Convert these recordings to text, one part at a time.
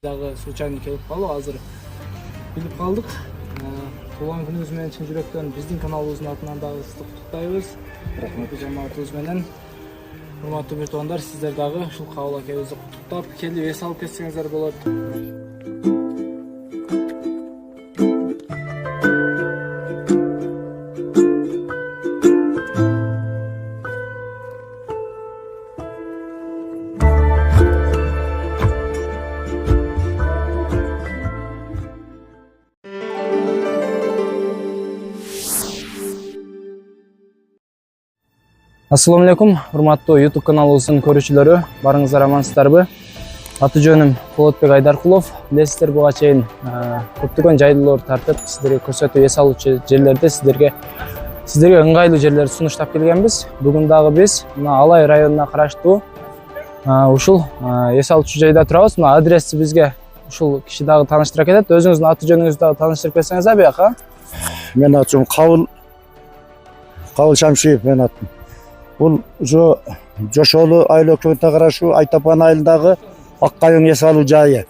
Дагы случайно келип калып, азыр билип калдык. Туулган күнүңүз менен чын жүрөктөн биздин каналыбыздын атынан дагы ыстык куттуктайбыз. Рахмет жамаатыбыз менен. Урматтуу бир туугандар, сиздер дагы ушул Кабыл акебизди куттуктап, келип эс алып кетсеңиздер болот. Assalamu alaikum, урматтуу YouTube каналыбыздын көрүүчүлөрү, барыңыздар амансыздарбы? Аты жөнүм Болотбек Айдаркулов. Билесиздер, буга чейин көптөгөн жайлуулар тартып, сиздерге көрсөтүү эс алуучу жерлерди сиздерге ыңгайлуу жерлерди сунуштап келгенбиз. Бүгүн дагы биз мына Алай районуна караштуу ушул эс алуучу жайда турабыз. Мына адрести бизге ушул киши дагы тааныштыра кетет. Өзүңүздүн аты жөнүңүздү дагы тааныштырып берсеңиз, абияка. Мен атым Кабыл Шамшиев мен атым. Бул Жошолу айыл өкмөтүнө караштуу Айтапан айылындагы Аккайың эс алуу жайы.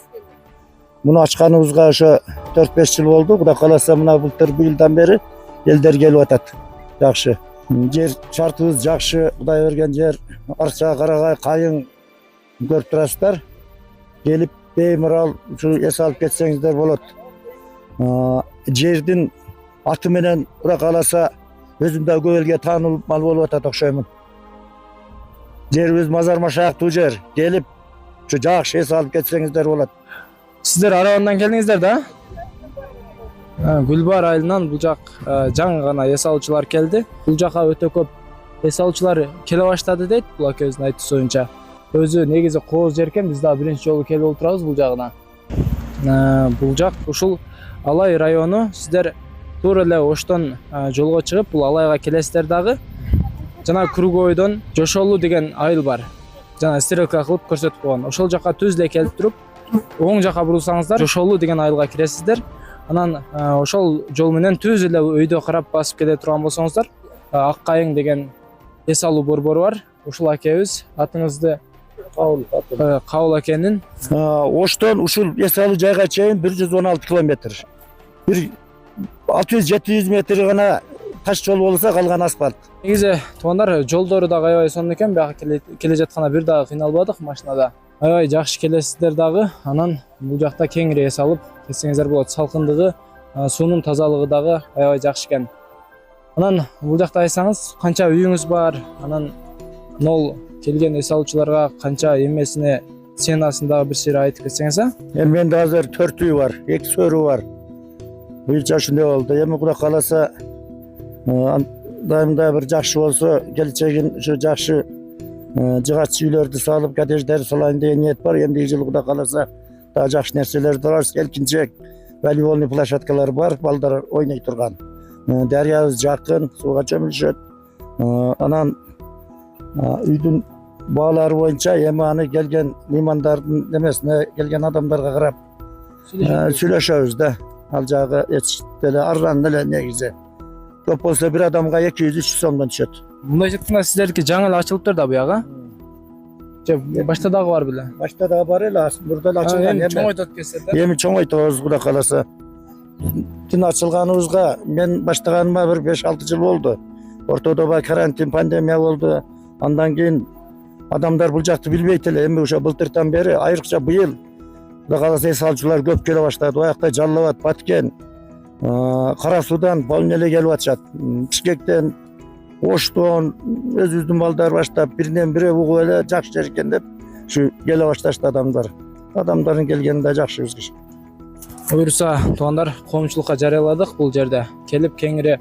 Муну ачканыбызга ошо 4-5 жыл болду. Кудай кааласа мына былтыр бир жылдан бери элдер келип атат. Жакшы. Жер шартыбыз жакшы, Кудай берген жер. Арча, Карагай, Кайың көрүп турасыздар. Келип беймарал ушу эс алып кетсеңиздер болот. Жердин аты менен Кудай кааласа өзүм да көп элге таанылмал болуп атат окшоймун. Жерибиз мазар машаяктуу жер. Келип ушу жакшы эс алып кетсеңиздер болот. Сиздер Аравандан келдиңиздер да? Гүлбар айылынан бул жак жаңы гана эс алуучулар келди. Бул жака өтө көп эс алуучулар келе баштады дейт бул акебиздин айтуусунча. Өзү негизи кооз жер экен, биз дагы биринчи жолу келип отурабыз бул жагына. Бул жак ушул Алай району. Сиздер туура эле оштон жолго чыгып, бул Алайга келесиздер дагы. Жана Кругойдон Жошолу деген айыл бар. Жана стрелка кылып көрсөтүп койгон. Ошол жака түз эле келип туруп, оң жака бурулсаңыздар Жошолу деген айылга киресиздер. Анан ошол жол менен түз эле өйдө карап басып келе турган болсоңуздар, Аккайың деген эс алуу борбору бар. Ушул акебиз атыңызды Кабыл акенин. Оштон ушул эс алуу жайга чейин 116 километр. Бир 600-700 метр гана таш жол болса, калган асфальт. Негизи туугандар, жолдору дагы аябай сонун экен. Бияка келе жатканда бир дагы кыйналбадык машинада. Аябай жакшы келесиздер дагы. Анан бул жакта кеңири эс алып кетсеңиздер болот. Салкындыгы, суунун тазалыгы дагы аябай жакшы экен. Анан бул жакта айтсаңыз, канча үйүңүз бар? Анан нол келген эс алуучуларга канча эмесине ценасын дагы бир сыйра айтып кетсеңиз, Эми менде азыр 4 үй бар, 2 сөрү бар. Быйылча ушундай болду. Эми Кудай кааласа дайымда бир жакшы болсо, келечегин ушу жакшы жыгач үйлөрдү салып, коттедждер салайын деген ниет бар. Эми жыл Кудай кааласа дагы жакшы нерселерди алабыз. Эркинчек волейбольный площадкалар бар, балдар ойной турган. Дарыябыз жакын, сууга чөмүлүшөт. Анан үйдүн баалары боюнча эми аны келген меймандардын немесине, келген адамдарга карап сүйлөшөбүз да. Ал жагы эч деле арзан эле негизи. Көп болсо бир адамга 200-300 сомдон түшөт. Мындай айтканда сиздердики жаңы эле ачылыптыр да буяга? Же башта дагы бар беле? Башта дагы бар эле, мурда эле ачылган. Эми чоңойтот келсе да. Эми чоңойтобуз Кудай кааласа. Тин ачылганыбызга мен баштаганыма бир 5-6 жыл болду. Ортодо бай карантин, пандемия болду. Андан кийин адамдар бул жакты билбейт эле. Эми ошо былтыртан бери, айрыкча быйыл Кудай кааласа эс алуучулар көп келе баштады. Буякта Жалал Абад, Баткен, Кара Суудан полный эле келип атышат. Бишкектен, Оштон өзүбүздүн балдар баштап биринен бири угуп эле жакшы жер экен деп ушу келе башташты адамдар. Адамдардын келгени да жакшы бизге. Буюрса, туугандар, коомчулукка жарыяладык бул жерде. Келип кеңири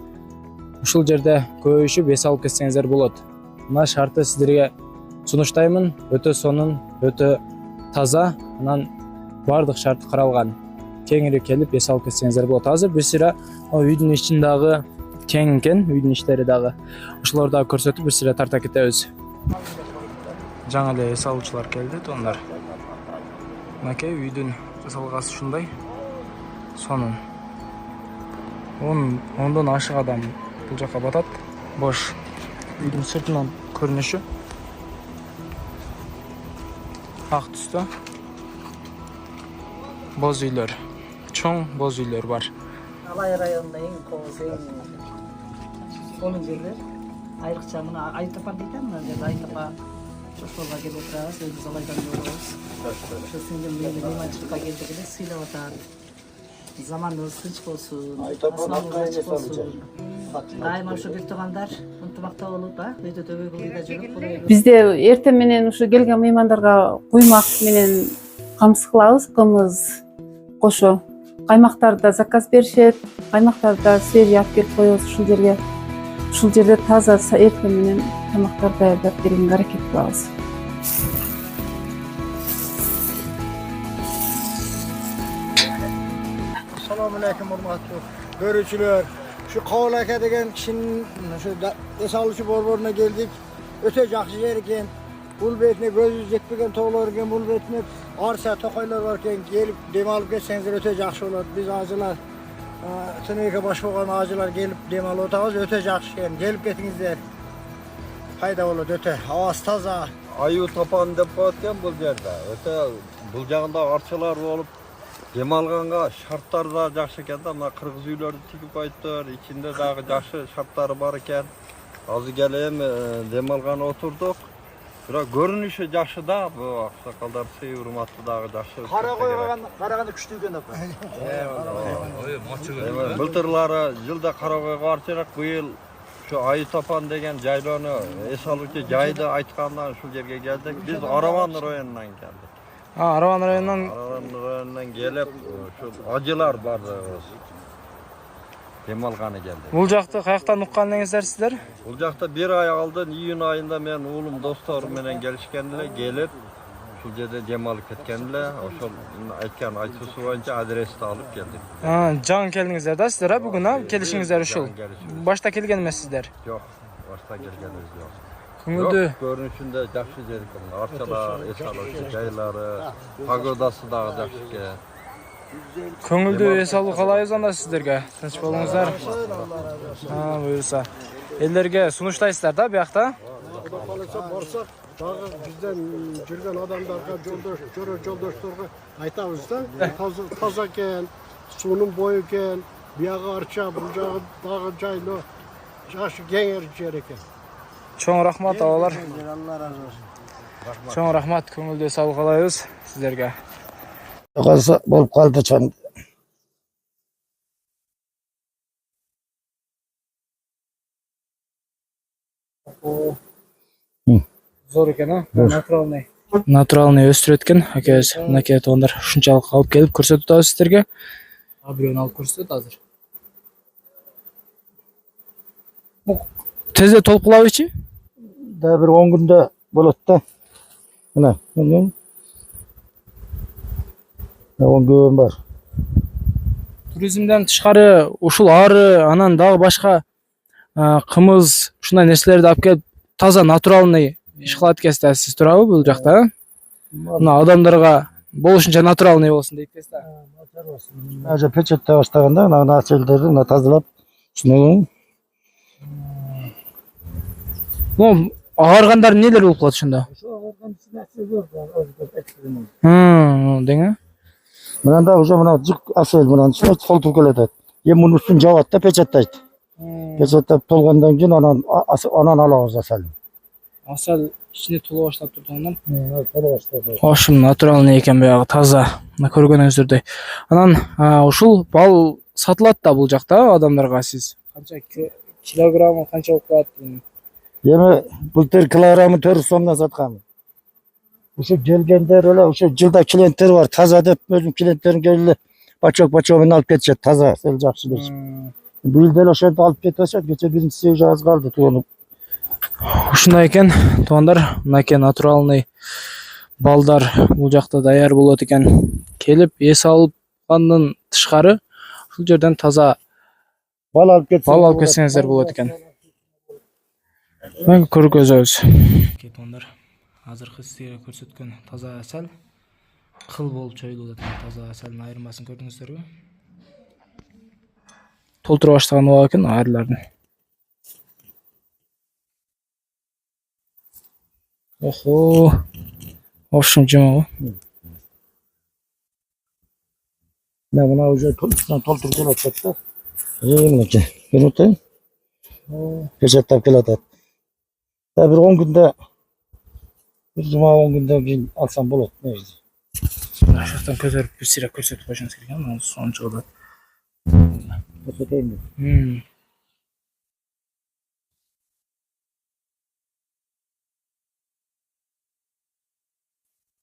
ушул жерде көбөйүшүп эс алып кетсеңиздер болот. Мына шарты сиздерге сунуштаймын. Өтө сонун, өтө таза, анан бардык шарты каралган. Кеңири келип эс алып кетсеңиздер болот. Азыр бир сыйра үйдүн ичин дагы кең экен, үйдүн иштери дагы. Ошолорду дагы көрсөтүп бир сыйра тарта кетебиз. Жаңы эле эс алуучулар келди, туугандар. Мынакей үйдүн жасалгасы ушундай. Сонун. 10дон ашык адам бул жака батат. Бош. Үйдүн сыртынан көрүнүшү ак түстө. boz uylar. Çoğun boz uylar var. Alay rayonunda en koz, en solun жерде. Айрыкча мына Айтапа дейт мына жерде Айтапа Шошолга келип отурабыз, өзүбүз Алайдан болобуз. Ошо сиңдим мени мейманчылыкка келдик эле сыйлап атат. Заманыбыз тынч болсун, асманыбыз ачык болсун. Дайыма ошо бир туугандар ынтымакта болуп, өйдө төбөй кылыйда жүрүп бурайбыз. Бизде эртең менен ушу келген меймандарга куймак менен камсыз кылабыз, кымыз кошо. Каймактарда заказ беришет, каймактарда свежий алып келип коебуз ушул жерге. Ушул жерде таза эртең менен тамактар даярдап берүүгө аракет кылабыз. Assalamu alaikum hurmatli görücüler. Şu Kavlaka degen kişinin şu esalıcı borboruna geldik. Öte жақсы yer eken. Bul betine gözü jetpegen toğlar eken, bul betine arsa toqaylar var eken gelip dem alıp ketseniz öte жақсы olur. Biz ağacılar Tüneyke baş bolgan ağacılar gelip dem alıp otağız öte жақсы eken. Gelip ketingizler. Fayda olur öte. Havası taza. Аю тапан деп коет бул жерде. Өтө бул жагында арчалар болуп дем алганга шарттар да жакшы экен да. Мына кыргыз үйлөрдү тигип коюптур, ичинде дагы жакшы шарттары бар экен. Азыр келе эми дем алган отурдук. Бирок көрүнүшү жакшы да, бу аксакалдар сый урматы дагы жакшы. Караганда күчтүү экен апа. Былтырлары жылда Карагойго барчырак, быйыл şu Ayı Tapan degen jaylonu es aluvchi jaydı aytkandan şu yerge geldik. Biz Aravan rayonundan geldik. Aravan rayonundan Aravan rayonundan gelip şu acılar var. Dem algаны geldik. бул жакты каяктан уккан деңиздер сиздер? Бул жакта bir ay алдын iyun ayında men oğlum dostlarım менен gelişkendiler gelip şu жерде dem alıp ketkendiler. Ошол aytkan aytуусу боюнча адрести алып келдик. Жаңы келдиңиздер да сиздер, бүгүн келишиңиздер ушул. Башта келген эмессиздер. Yok, başta gelgenimiz yok. Көңүлдүү. Yok, görünüşünde жақсы жер ekan. Arçalar, es aluvchi jaylары, pagodасы дагы жақсы ekan. Көңүлдүү эс алуу каалайбыз анда сиздерге. Тынч болуңуздар. Буюрса. Элдерге сунуштайсыздар да биякта? Құда қаласа барсақ, дағы бізден жүрген адамдарға, жолдоштарға айтамыз да, таза екен, суының бойы екен, бияғы арча, бұл жағы дағы жайлы, жақсы кеңер жер екен. Чоң рахмат абалар. Чоң рахмат, көңүлдүү эс алуу каалайбыз сиздерге. Қалса болып қалды чан. Зор экен, натуралный. Натуралный өстүрөт экен, акебиз. Мынакей туугандар ушунчалык алып келип көрсөтүп атабыз сиздерге. Бирөөнү алып көрсөтөт азыр. Тезде толкулабычы? Да bir 10 günde болот да. Мына, 10 gün бар. Туризмден тышкары ушул ары, анан дагы башка кымыз, ушундай нерселерди алып келип таза натуралный иш кылат экенсиз да, сиз туурабы бул жакта? Мына адамдарга болушунча натуралный болсун дейт экенсиз да. Ажа печетте баштаганда ана начелдерди мына тазалап, шуну Агаргандар нелер болуп калат ошондо? Дең. Мынанда уже мына жик асел мына толтуруп келет. Эми мунун үстүн жабат да печеттейт. Печеттеп толгондон кийин анан алабыз асел. Асал ичине толо баштап тургандан. Ошум натуралный экен баягы таза. Мына көргөнүңүздөрдөй. Анан ушул бал сатылат да бул жакта адамдарга сиз. Канча килограммы канча болуп калат? Эми былтыр килограммы 400 сомдон саткам. Ошо келгендер эле ошо жылда клиенттер бар, таза деп өзүм клиенттерим келип бачок менен алып кетишет, таза, сел жакшы дейт. Бул деле ошентип алып кетип атышат, кече биринчиси уже аз калды тууганып. Ушундай экен, туугандар, мынакей натуралный балдар бул жакта даяр болот экен. Келип эс алгандан тышкары ушул жерден таза Бал алып кетсеңиздер болот экен. Мен көргөзөбүз. Туугандар, азыркы сизге көрсөткөн таза асал кыл болуп чоюлуп атат. Таза асалдын айырмасын көрдүңүздөрбү? Толтура баштаган убак экен айырлардын. Охо. Общем жыма. Ne buna hoca üstüne tolturken atacaktı. Mineki. Bir unutayım. Peşettap gel atat. Ya bir 10 günde bir cuma 10 günde bir alsam bulut neydi? Aşağıdan kötörüp bir sıra körsötüp başınız gereken ama son çıkıdı. Peşeteyim mi?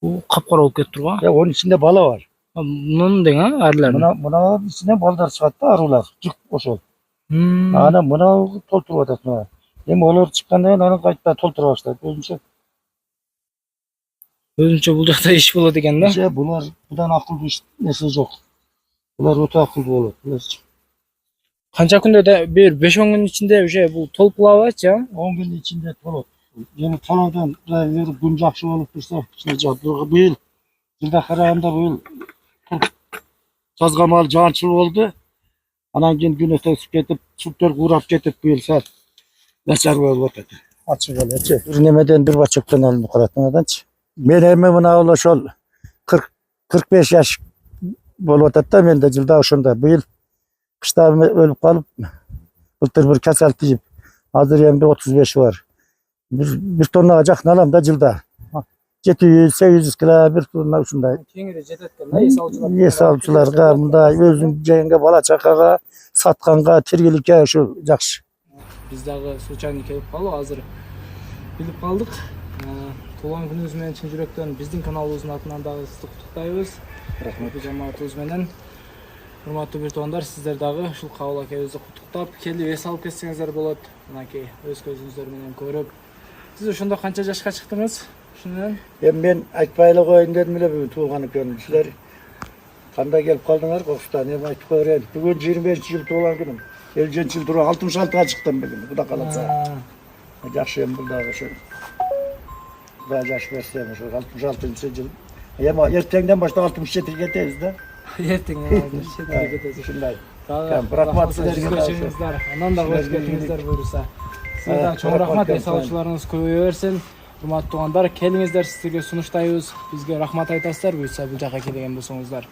Bu kapkara olup ketip turga. Ya onun içinde bala var. Bunun deň ha arılarını. Buna içine baldar çıkarttı arılar. Cık oşol. Ana buna tolturup atatma. Hem olar çıkkandan ana kayıtta tolturup başladı. Özünçe. Özünçe buljakta iş bolot eken da. İşte bunlar budan akıllı iş nesi yok. Bunlar öte akıllı olur. Bunlar Kança kunde de bir 5-10 gün içinde bu tolpulavaç ya. 10 gün içinde toluk. Yani taladan bir gün jakşı olup dursa içine jadırğı bu yıl. Yılda karayanda bu yıl sazgamal cançıl oldu. Anan gün ötesi ketip sütler kurap ketip bu yıl sat. Mesar olup ötedi. Açık öyle. Ürünemeden bir başıktan alındı kuratmadan. Ben hemen buna ola şol 45 yaş bolup ötedi da ben de yılda oşunda bu yıl kışta ölüp kalıp bultur bir kasaltı yiyip hazır yemde 35 var. Bir tonna acak nalam da yılda. 700-800 kilo bir tonna uçunda. Kengire jetetken da esalçılar. Esalçılarga, munda özün jeyinge bala çakaga, satkanга, tirgilikке şu jakşı. Biz dagı случайно kelip kalı hazır bilip kaldık. Tuğan gününüz menen çın yürekten bizdin kanalыбыздын atынан dagı ыстык куттуктайбыз. Рахмат жамаатыбыз менен. Урматтуу бир туугандар, сиздер дагы ушул кабыл акебизди куттуктап, келип эс алып кетсеңиздер болот. Мынакей өз көзүңүздөр менен көрүп. Сиз ошондо канча жашка чыктыңыз? Ушундан Ben айтпайлы koyun dedim bile bugün tuğanı görün. Sizler kanda gelip kaldınlar Kokus'tan. Hem aytıp koyun. Bugün 25 yıl tuğan günüm. 50 yıl tuğan 66'a çıktım bugün. Bu da kalırsa. Jakşıyım burada şu. Daha yaş verseyim şu 66. yıl. Hem ertenden başta 67 geteyiz de. эртең шетелге кетесиз. Şunday. Дагы рахмат сиздерге сиздерге көчүңүздөр. Анан дагы өтүп кетиңиздер буюрса. Сиздерге чоң рахмат, эс алуучуларыңыз көбөйө берсин. Урматтуу туугандар, келиңиздер, сиздерге сунуштайбыз. Бизге рахмат айтасыздар буюрса бул жака келген болсоңуздар.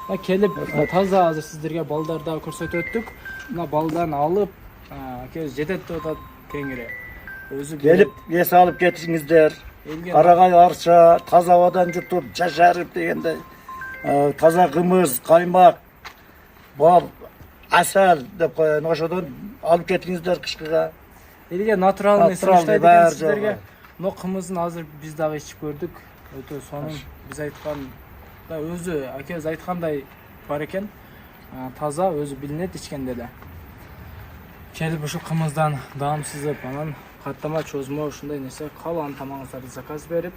Мына келип таза азыр сиздерге балдарды дагы көрсөтүп өттүк. Мына балдан алып, акебиз жетет деп атат кеңири. Өзү Gelip es alıp getiringizler. элге Karagay arça, taza havadan yutup, şaşarıp degende. Taza kımız, kaymak, bal, asal dep koyan. Oşodan alıp getiringizler kışkıga. элге натуральный Натуральный сунуштайт экен баары сиздерге. жок. Но кымыздын азыр биз дагы ичип көрдүк. Өтө сонун биз айткан да өзү акебиз айткандай бар экен. Таза өзү билинет ичкенде эле. Келип ушул кымыздан даам сызып, анан каттама, чозмо ушундай нерсе каалаган тамагыңыздарды заказ берип,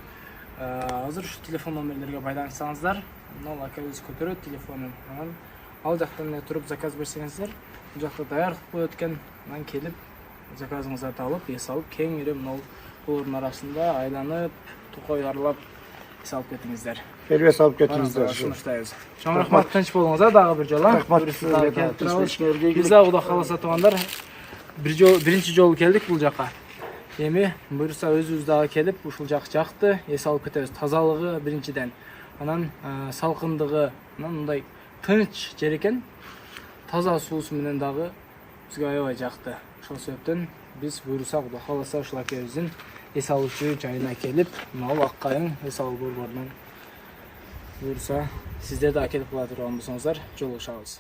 азыр ушу телефон номерлерге байланышсаңыздар, ал акебиз көтөрөт телефонун. Анан ал жактан эле туруп заказ берсеңиздер, бул жакта даяр кылып коет экен. Анан келип заказыңыздарды алып, эс алып, кеңири мына булардын арасында айланып, тукай аралап эс алып кетиңиздер. Gelip es alıp getiringizler. Сунуштайбыз. Чоң рахмат, тынч болуңуздар дагы бир жолу. Рахмат. Биз дагы Кудай кааласа туугандар, биринчи жолу келдик бул жака. Эми буюрса өзүбүз дагы келип ушул жак жакты эс алып кетебиз. Тазалыгы биринчиден, анан салкындыгы, анан мындай тынч жер экен. Таза суусу менен дагы бизге аябай жакты. Ошол себептен биз буюрса Кудай кааласа ушул акебиздин эс алуучу жайына келип, мына аккайың эс алуу борборунан буюрса сиздер да келип кала турган болсоңуздар жолугушабыз.